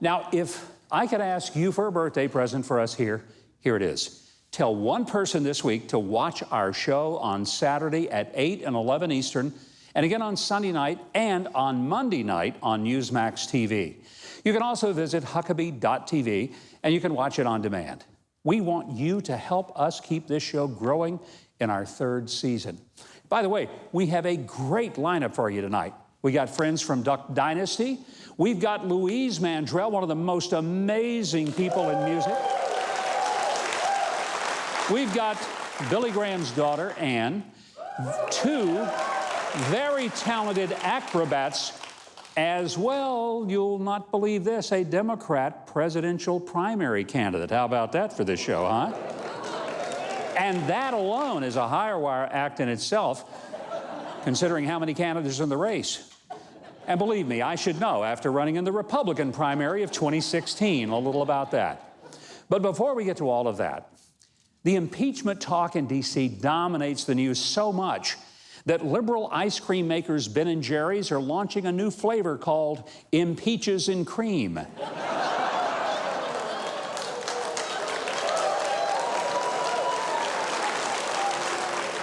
Now, if I could ask you for a birthday present for us here it is. Tell one person this week to watch our show on Saturday at 8 and 11 Eastern, and again on Sunday night and on Monday night on Newsmax TV. You can also visit Huckabee.tv, and you can watch it on demand. We want you to help us keep this show growing in our third season. By the way, we have a great lineup for you tonight. We got friends from Duck Dynasty. We've got Louise Mandrell, one of the most amazing people in music. We've got Billy Graham's daughter, Ann, two very talented acrobats, as well, you'll not believe this, a Democrat presidential primary candidate. How about that for this show, huh? And that alone is a higher wire act in itself, considering how many candidates in the race. And believe me, I should know after running in the Republican primary of 2016, a little about that. But before we get to all of that, the impeachment talk in D.C. dominates the news so much that liberal ice cream makers Ben and Jerry's are launching a new flavor called Impeaches and Cream.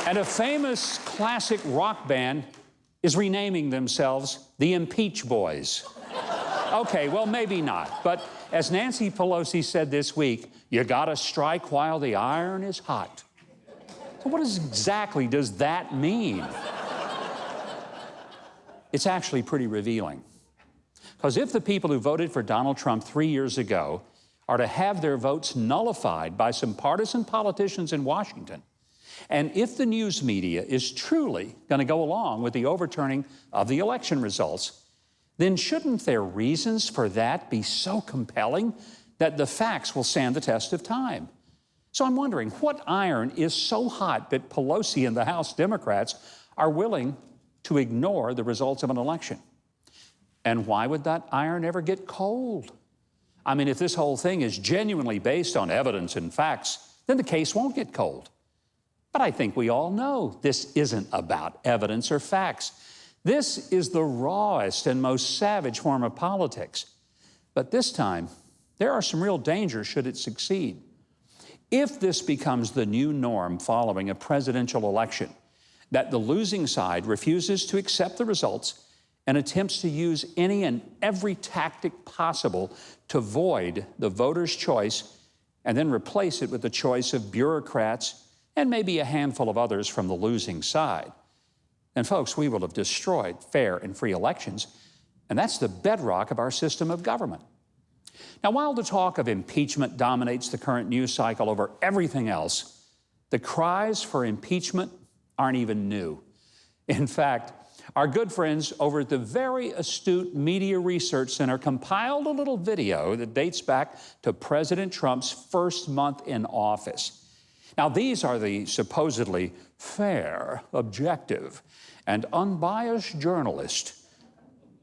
And a famous classic rock band is renaming themselves the Impeach Boys. Okay, well, maybe not. But as Nancy Pelosi said this week, you gotta strike while the iron is hot. So what exactly does that mean? It's actually pretty revealing. Because if the people who voted for Donald Trump 3 years ago are to have their votes nullified by some partisan politicians in Washington, and if the news media is truly going to go along with the overturning of the election results, then shouldn't their reasons for that be so compelling that the facts will stand the test of time? So I'm wondering, what iron is so hot that Pelosi and the House Democrats are willing to ignore the results of an election? And why would that iron ever get cold? I mean, if this whole thing is genuinely based on evidence and facts, then the case won't get cold. But I think we all know this isn't about evidence or facts. This is the rawest and most savage form of politics. But this time, there are some real dangers should it succeed. If this becomes the new norm following a presidential election, that the losing side refuses to accept the results and attempts to use any and every tactic possible to void the voter's choice and then replace it with the choice of bureaucrats and maybe a handful of others from the losing side, then, folks, we will have destroyed fair and free elections, and that's the bedrock of our system of government. Now, while the talk of impeachment dominates the current news cycle over everything else, the cries for impeachment aren't even new. In fact, our good friends over at the very astute Media Research Center compiled a little video that dates back to President Trump's first month in office. Now, these are the supposedly fair, objective, and unbiased journalists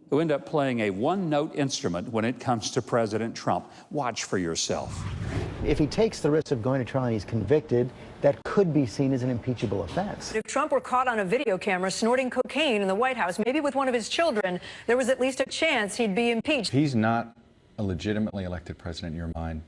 who end up playing a one-note instrument when it comes to President Trump. Watch for yourself. If he takes the risk of going to trial and he's convicted, that could be seen as an impeachable offense. If Trump were caught on a video camera snorting cocaine in the White House, maybe with one of his children, there was at least a chance he'd be impeached. He's not a legitimately elected president in your mind.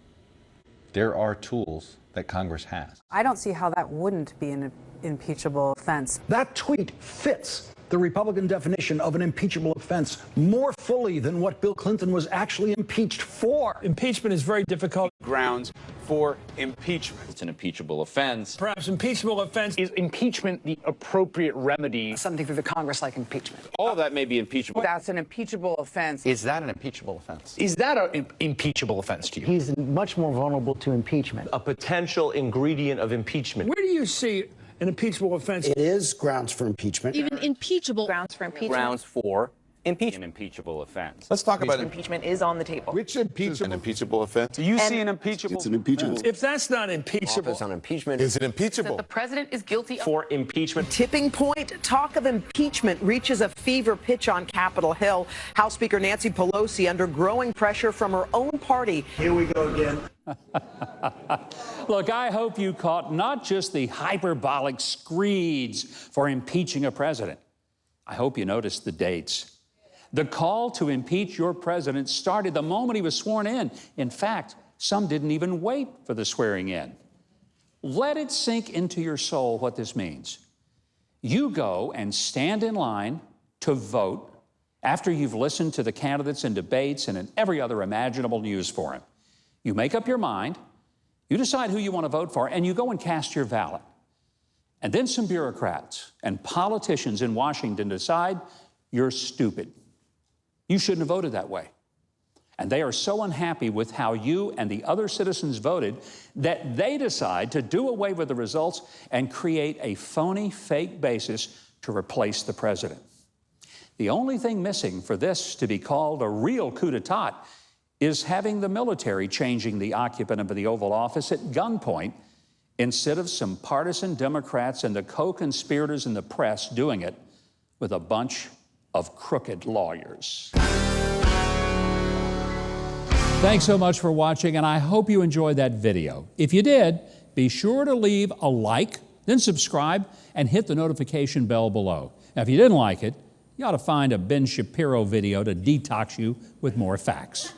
There are tools that Congress has. I don't see how that wouldn't be an impeachable offense. That tweet fits the Republican definition of an impeachable offense more fully than what Bill Clinton was actually impeached for. Impeachment is very difficult. Grounds for impeachment. It's an impeachable offense. Perhaps impeachable offense. Is impeachment the appropriate remedy? Something for the Congress like impeachment. All of that may be impeachable. That's an impeachable offense. Is that an impeachable offense? Is that an impeachable offense to you? He's much more vulnerable to impeachment. A potential ingredient of impeachment. Where do you see an impeachable offense? It is grounds for impeachment. Even impeachable Grounds for impeachment. Grounds for Impeachment. an impeachable offense. Let's talk about Impeachment is on the table. which impeachable. An impeachable offense. Do you see an impeachable? It's an impeachable. If that's not impeachable, Office on impeachment. Is it impeachable? the president is guilty of For impeachment. Tipping point. Talk of impeachment reaches a fever pitch on Capitol Hill. House Speaker Nancy Pelosi under growing pressure from her own party. Here we go again. Look, I hope you caught not just the hyperbolic screeds for impeaching a president. I hope you noticed the dates. The call to impeach your president started the moment he was sworn in. In fact, some didn't even wait for the swearing in. Let it sink into your soul what this means. You go and stand in line to vote after you've listened to the candidates in debates and in every other imaginable news forum. You make up your mind, you decide who you want to vote for, and you go and cast your ballot. And then some bureaucrats and politicians in Washington decide you're stupid. You shouldn't have voted that way. And they are so unhappy with how you and the other citizens voted that they decide to do away with the results and create a phony, fake basis to replace the president. The only thing missing for this to be called a real coup d'etat is having the military changing the occupant of the Oval Office at gunpoint instead of some partisan Democrats and the co-conspirators in the press doing it with a bunch of crooked lawyers. Thanks so much for watching, and I hope you enjoyed that video. If you did, be sure to leave a like, then subscribe, and hit the notification bell below. Now, if you didn't like it, you ought to find a Ben Shapiro video to detox you with more facts.